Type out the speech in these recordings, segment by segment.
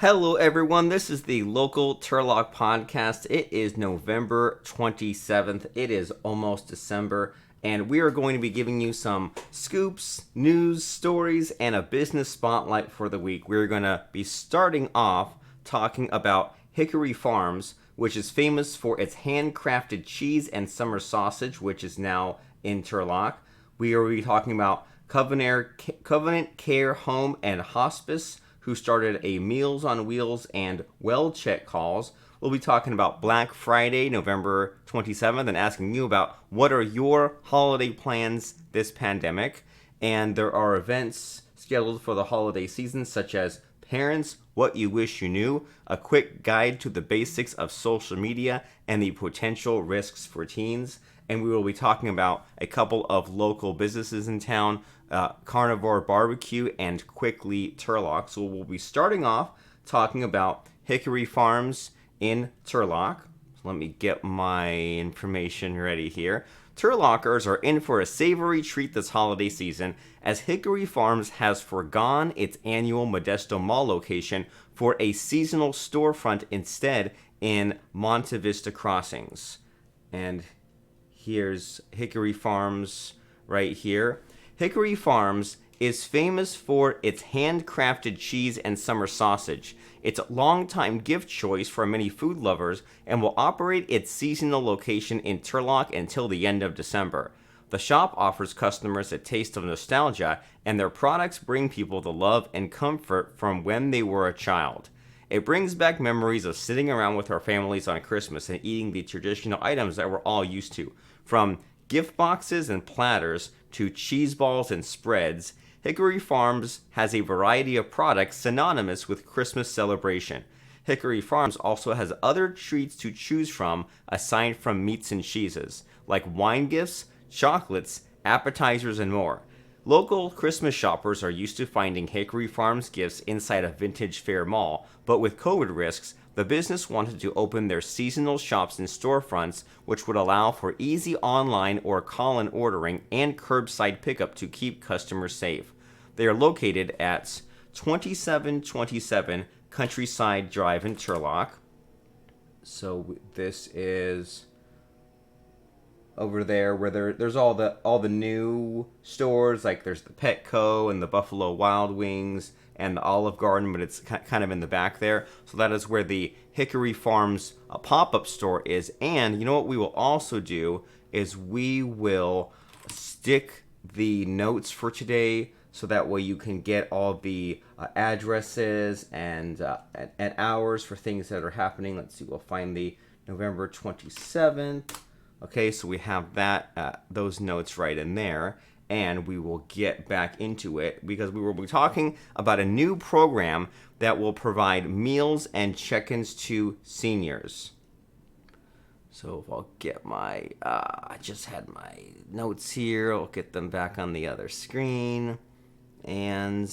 Hello, everyone. This is the local Turlock podcast. It is November 27th. It is almost December, and we are going to be giving you some scoops, news, stories, and a business spotlight for the week. We're going to be starting off talking about Hickory Farms, which is famous for its handcrafted cheese and summer sausage, which is now in Turlock. We are be talking about Covenant Care Home and Hospice, who started a Meals on Wheels and well check calls. We'll be talking about Black Friday, November 27th, and asking you about what are your holiday plans this pandemic. And there are events scheduled for the holiday season, such as Parents, What You Wish You Knew, a quick guide to the basics of social media and the potential risks for teens. And we will be talking about a couple of local businesses in town, Carinvore BBQ and Quickly Turlock. So we'll be starting off talking about Hickory Farms in Turlock. So let me get my information ready here. Turlockers are in for a savory treat this holiday season, as Hickory Farms has forgone its annual Modesto Mall location for a seasonal storefront instead in Monte Vista Crossings. And here's Hickory Farms right here. Hickory Farms is famous for its handcrafted cheese and summer sausage. It's a longtime gift choice for many food lovers and will operate its seasonal location in Turlock until the end of December. The shop offers customers a taste of nostalgia, and their products bring people the love and comfort from when they were a child. It brings back memories of sitting around with our families on Christmas and eating the traditional items that we're all used to. From gift boxes and platters to cheese balls and spreads, Hickory Farms has a variety of products synonymous with Christmas celebration. Hickory Farms also has other treats to choose from aside from meats and cheeses, like wine gifts, chocolates, appetizers, and more. Local Christmas shoppers are used to finding Hickory Farms gifts inside a vintage fair mall, but with COVID risks, the business wanted to open their seasonal shops and storefronts, which would allow for easy online or call-in ordering and curbside pickup to keep customers safe. They are located at 2727 Countryside Drive in Turlock. So this is over there where there's all the new stores, like there's the Petco and the Buffalo Wild Wings and the Olive Garden, but it's kind of in the back there. So that is where the Hickory Farms pop-up store is. And you know what we will also do is we will stick the notes for today, so that way you can get all the addresses and hours for things that are happening. Let's see, we'll find the November 27th. Okay, so we have that those notes right in there, and we will get back into it because we will be talking about a new program that will provide meals and check-ins to seniors. So if I'll get my, I just had my notes here. I'll get them back on the other screen. And,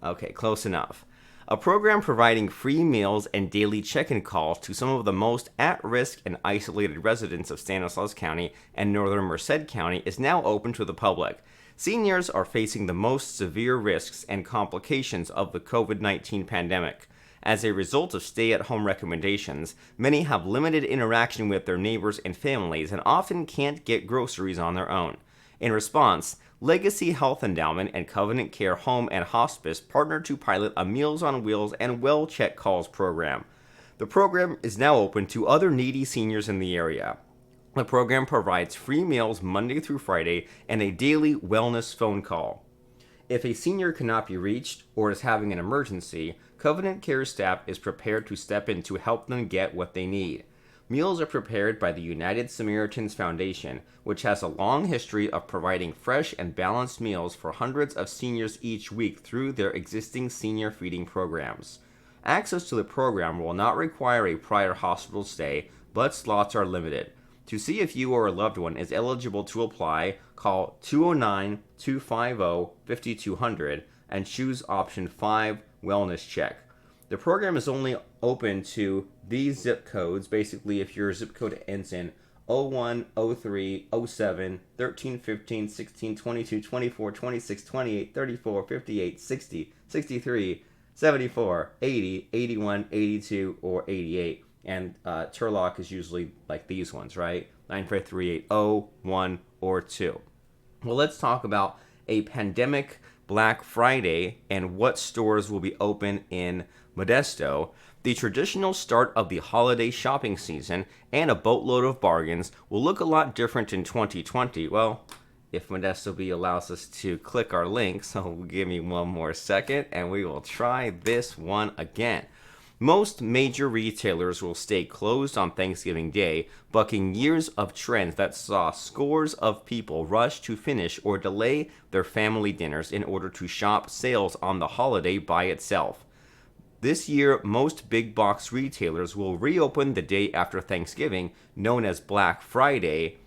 okay, close enough. A program providing free meals and daily check-in calls to some of the most at-risk and isolated residents of Stanislaus County and northern Merced County is now open to the public. Seniors are facing the most severe risks and complications of the COVID-19 pandemic. As a result of stay-at-home recommendations, many have limited interaction with their neighbors and families and often can't get groceries on their own. In response, Legacy Health Endowment and Covenant Care Home and Hospice partnered to pilot a Meals on Wheels and Well Check Calls program. The program is now open to other needy seniors in the area. The program provides free meals Monday through Friday and a daily wellness phone call. If a senior cannot be reached or is having an emergency, Covenant Care staff is prepared to step in to help them get what they need. Meals are prepared by the United Samaritans Foundation, which has a long history of providing fresh and balanced meals for hundreds of seniors each week through their existing senior feeding programs. Access to the program will not require a prior hospital stay, but slots are limited. To see if you or a loved one is eligible to apply, call 209-250-5200 and choose option 5, Wellness Check. The program is only open to these zip codes. Basically, if your zip code ends in 01, 03, 07, 13, 15, 16, 22, 24, 26, 28, 34, 58, 60, 63, 74, 80, 81, 82, or 88. And Turlock is usually like these ones, right? 95380, 1, or 2. Well, let's talk about a pandemic Black Friday and what stores will be open in Modesto. The traditional start of the holiday shopping season and a boatload of bargains will look a lot different in 2020. Well, if Modesto B allows us to click our link, so give me one more second and we will try this one again. Most major retailers will stay closed on Thanksgiving Day, bucking years of trends that saw scores of people rush to finish or delay their family dinners in order to shop sales on the holiday by itself. This year, most big box retailers will reopen the day after Thanksgiving, known as Black Friday,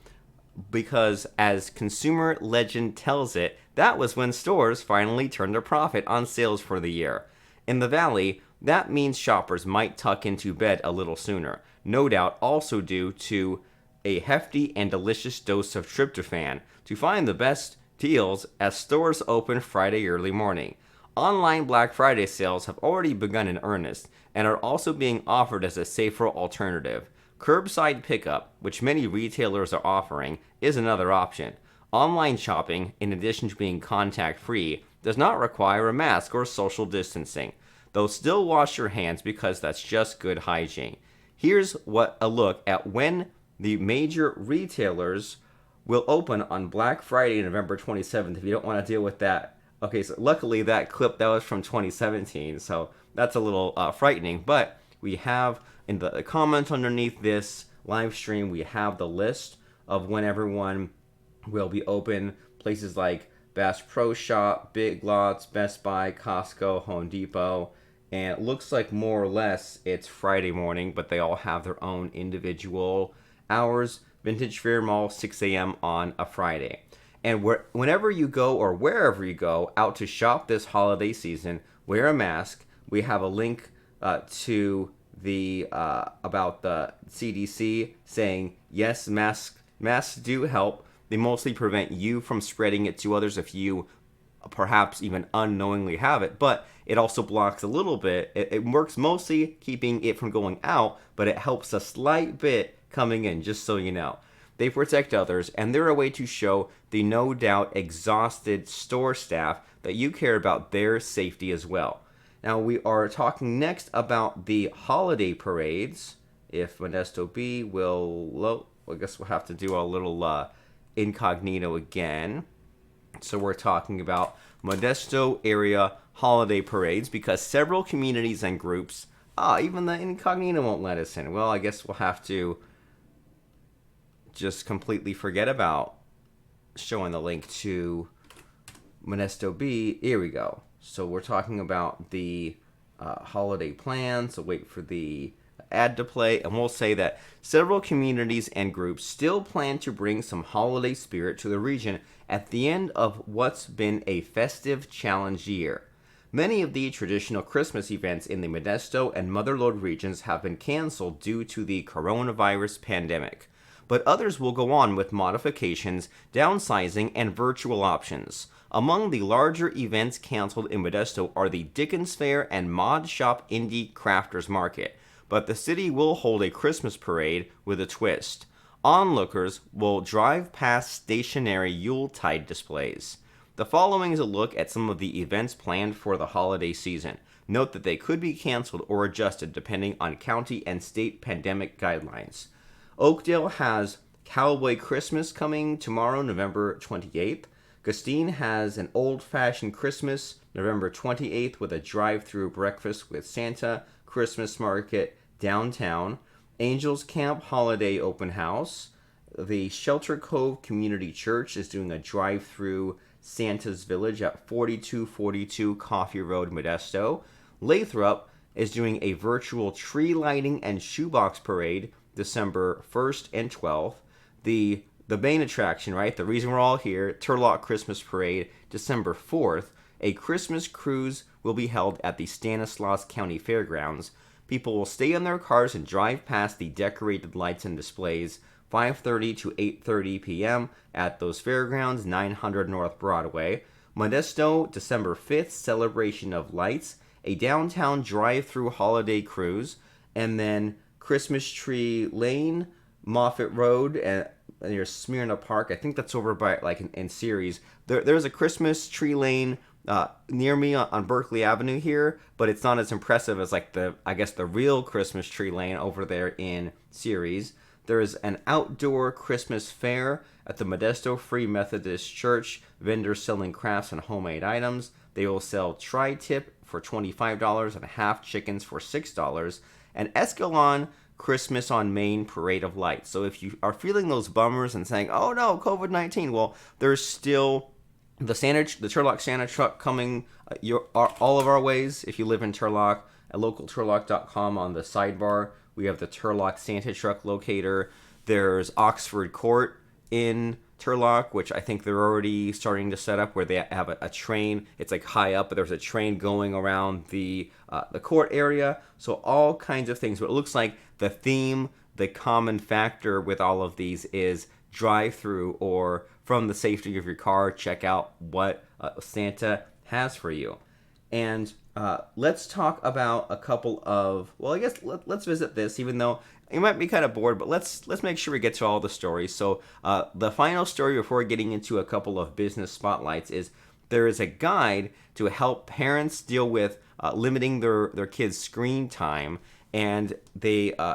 because as consumer legend tells it, that was when stores finally turned a profit on sales for the year. In the Valley, that means shoppers might tuck into bed a little sooner, no doubt also due to a hefty and delicious dose of tryptophan to find the best deals as stores open Friday early morning. Online Black Friday sales have already begun in earnest and are also being offered as a safer alternative. Curbside pickup, which many retailers are offering, is another option. Online shopping, in addition to being contact-free, does not require a mask or social distancing, though still wash your hands because that's just good hygiene. Here's a look at when the major retailers will open on Black Friday, November 27th, if you don't want to deal with that. Okay, so luckily that clip, that was from 2017, so that's a little frightening, but we have in the comments underneath this live stream, we have the list of when everyone will be open. Places like Bass Pro Shop, Big Lots, Best Buy, Costco, Home Depot, and it looks like more or less it's Friday morning, but they all have their own individual hours. Vintage Fair Mall, 6 a.m. on a Friday. And whenever you go or wherever you go out to shop this holiday season, wear a mask. We have a link to the about the CDC saying yes, masks do help. They mostly prevent you from spreading it to others if you perhaps even unknowingly have it, but it also blocks a little bit. It works mostly keeping it from going out, but it helps a slight bit coming in, just so you know. They protect others, and they're a way to show the no doubt exhausted store staff that you care about their safety as well. Now, we are talking next about the holiday parades. If Modesto B will, I guess we'll have to do a little incognito again. So we're talking about Modesto area holiday parades because several communities and groups, even the incognito won't let us in. Well, I guess we'll have to just completely forget about showing the link to Modesto B. Here we go. So we're talking about the holiday plan. So wait for the ad to play, and we'll say that several communities and groups still plan to bring some holiday spirit to the region at the end of what's been a festive challenge year. Many of the traditional Christmas events in the Modesto and Motherlode regions have been canceled due to the coronavirus pandemic, but others will go on with modifications, downsizing, and virtual options. Among the larger events canceled in Modesto are the Dickens Fair and Mod Shop Indie Crafters Market, but the city will hold a Christmas parade with a twist. Onlookers will drive past stationary Yuletide displays. The following is a look at some of the events planned for the holiday season. Note that they could be canceled or adjusted depending on county and state pandemic guidelines. Oakdale has Cowboy Christmas coming tomorrow, November 28th. Gustine has an old-fashioned Christmas, November 28th, with a drive-through breakfast with Santa Christmas market downtown. Angels Camp Holiday Open House. The Shelter Cove Community Church is doing a drive-through Santa's Village at 4242 Coffee Road, Modesto. Lathrop is doing a virtual tree lighting and shoebox parade December 1st and 12th. The main attraction, right? The reason we're all here, Turlock Christmas Parade, December 4th. A Christmas cruise will be held at the Stanislaus County Fairgrounds. People will stay in their cars and drive past the decorated lights and displays 5:30 to 8:30 p.m. at those fairgrounds, 900 North Broadway. Modesto, December 5th, Celebration of Lights, a downtown drive-through holiday cruise, and then Christmas Tree Lane, Moffett Road, and near Smyrna Park. I think that's over by like in Ceres. There's a Christmas Tree Lane near me on Berkeley Avenue here, but it's not as impressive as like the real Christmas Tree Lane over there in Ceres. There's an outdoor Christmas fair at the Modesto Free Methodist Church. Vendors selling crafts and homemade items. They will sell tri-tip for $25 and half chickens for $6. And Escalon Christmas on Main Parade of Lights. So if you are feeling those bummers and saying, "Oh no, COVID-19," well, there's still the Turlock Santa truck coming all of our ways. If you live in Turlock, at localturlock.com on the sidebar, we have the Turlock Santa truck locator. There's Oxford Court in Turlock, which I think they're already starting to set up, where they have a train. It's like high up, but there's a train going around the court area. So all kinds of things. But it looks like the theme, the common factor with all of these is drive-through, or from the safety of your car, check out what Santa has for you. And let's talk about a couple of, well, I guess let's visit this, even though you might be kind of bored, but let's make sure we get to all the stories. So the final story before getting into a couple of business spotlights is there is a guide to help parents deal with limiting their kids' screen time. And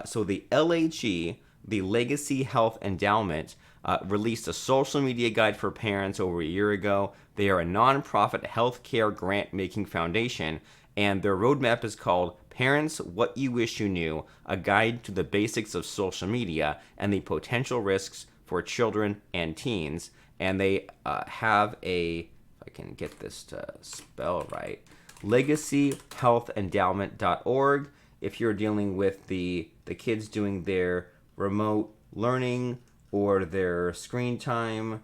so the LHE, the Legacy Health Endowment, released a social media guide for parents over a year ago. They are a nonprofit healthcare grant-making foundation, and their roadmap is called Parents, What You Wish You Knew, a guide to the basics of social media and the potential risks for children and teens. And they have if I can get this to spell right, legacyhealthendowment.org. If you're dealing with the kids doing their remote learning or their screen time,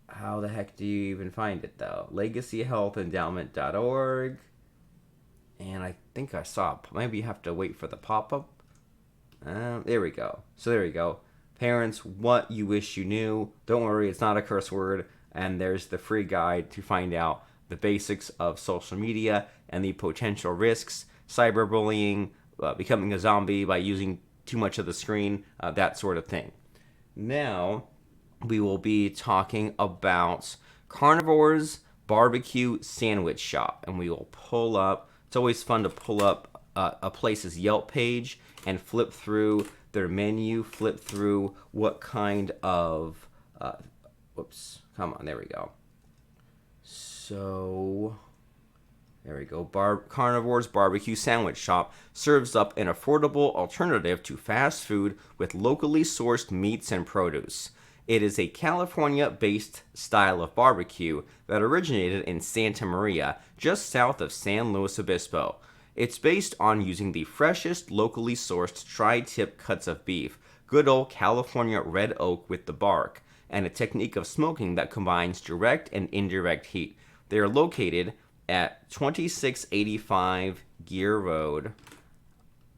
how the heck do you even find it though? legacyhealthendowment.org. And I think I saw, maybe you have to wait for the pop-up. There we go. So there we go. Parents, What You Wish You Knew. Don't worry, it's not a curse word. And there's the free guide to find out the basics of social media and the potential risks, cyberbullying, becoming a zombie by using too much of the screen, that sort of thing. Now, we will be talking about Carinvore's BBQ Sandwich Shop. And we will pull up, it's always fun to pull up a place's Yelp page and flip through their menu, flip through what kind of, there we go. So, there we go. Carinvore's BBQ Sandwich Shop serves up an affordable alternative to fast food with locally sourced meats and produce. It is a California-based style of barbecue that originated in Santa Maria, just south of San Luis Obispo. It's based on using the freshest, locally sourced tri-tip cuts of beef, good old California red oak with the bark, and a technique of smoking that combines direct and indirect heat. They are located at 2685 Gear Road.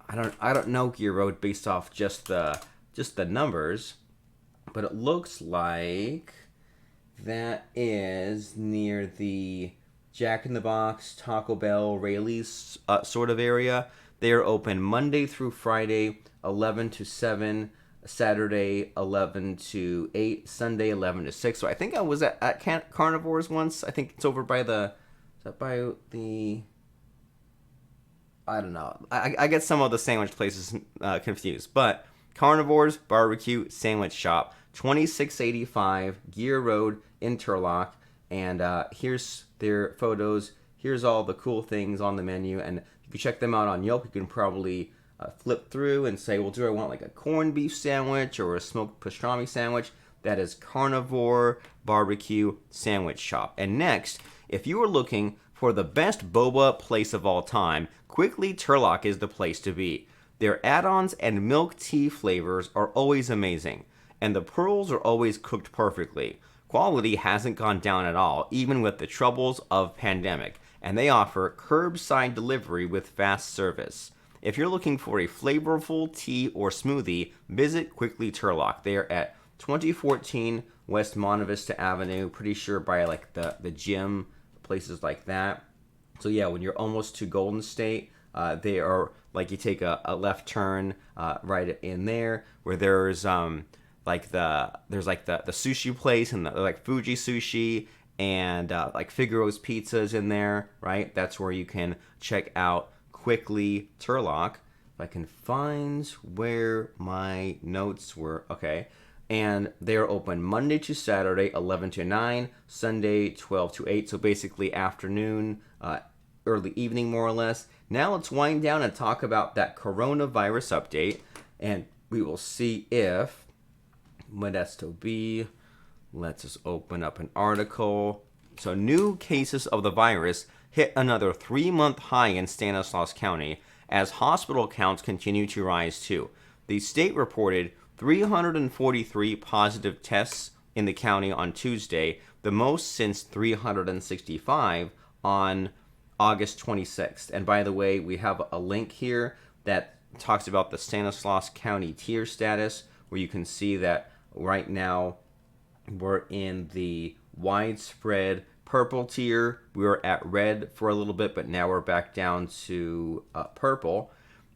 I don't know Gear Road based off just the numbers, but it looks like that is near the Jack in the Box, Taco Bell, Rayleigh's sort of area. They are open Monday through Friday, 11 to 7, Saturday, 11 to 8, Sunday, 11 to 6. So I think I was at Carinvore's once. I think it's over by I don't know. I get some of the sandwich places confused. But Carinvore's BBQ Sandwich Shop, 2685 Gear Road in Turlock. And here's their photos. Here's all the cool things on the menu. And if you check them out on Yelp, you can probably flip through and say, well, do I want like a corned beef sandwich or a smoked pastrami sandwich? That is Carinvore BBQ Sandwich Shop. And next, if you are looking for the best boba place of all time, Quickly Turlock is the place to be. Their add-ons and milk tea flavors are always amazing, and the pearls are always cooked perfectly. Quality hasn't gone down at all, even with the troubles of pandemic, and they offer curbside delivery with fast service. If you're looking for a flavorful tea or smoothie, visit Quickly Turlock. They are at 2014 West Monte Vista Avenue, pretty sure by like the gym, places like that. So yeah, when you're almost to Golden State, they are like you take a left turn right in there where there's the sushi place and the like Fuji Sushi and like Figaro's Pizzas in there, right? That's where you can check out quickly Turlock. If I can find where my notes were, okay. And they're open Monday to Saturday, 11 to 9, Sunday, 12 to 8. So basically afternoon, early evening, more or less. Now let's wind down and talk about that coronavirus update. And we will see if Modesto B. Let's just open up an article. So new cases of the virus hit another 3-month high in Stanislaus County as hospital counts continue to rise too. The state reported 343 positive tests in the county on Tuesday, the most since 365 on August 26th. And by the way, we have a link here that talks about the Stanislaus County tier status, where you can see that right now we're in the widespread purple tier. We were at red for a little bit, but now we're back down to purple.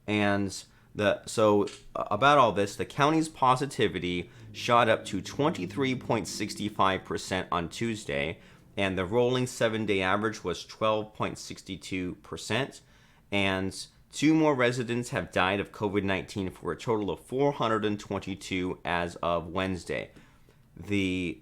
And about all this, the county's positivity shot up to 23.65% on Tuesday, and the rolling 7-day average was 12.62%. And 2 more residents have died of COVID-19 for a total of 422 as of Wednesday. The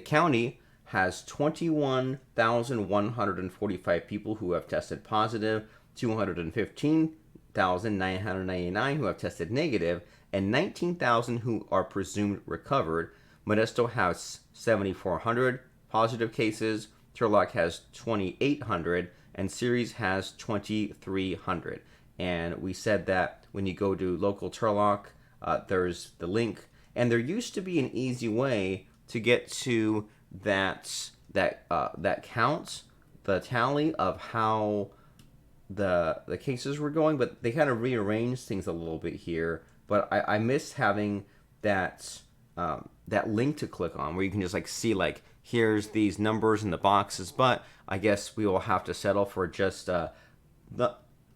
county has 21,145 people who have tested positive, 215,999 who have tested negative, and 19,000 who are presumed recovered. Modesto has 7,400 positive cases, Turlock has 2,800, and Ceres has 2,300. And we said that when you go to local Turlock, there's the link. And there used to be an easy way to get to that count, the tally of how the cases were going, but they kind of rearranged things a little bit here. But I miss having that link to click on where you can just like see like here's these numbers in the boxes. But I guess we will have to settle for just the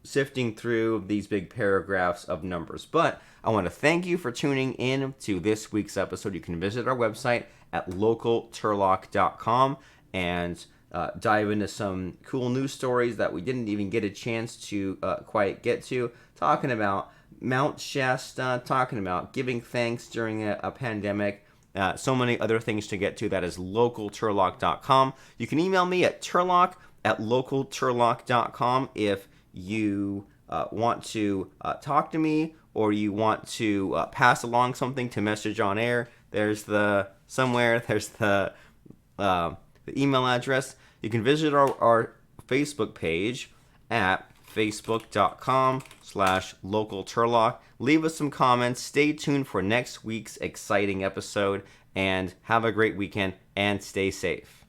sifting through these big paragraphs of numbers. But I want to thank you for tuning in to this week's episode. You can visit our website at localturlock.com and dive into some cool news stories that we didn't even get a chance to quite get to, talking about Mount Shasta, talking about giving thanks during a pandemic, so many other things to get to. That is localturlock.com. You can email me at turlock@localturlock.com if you want to talk to me, or you want to pass along something to message on air. There's the email address. You can visit our Facebook page at facebook.com/localturlock. Leave us some comments. Stay tuned for next week's exciting episode, and have a great weekend and stay safe.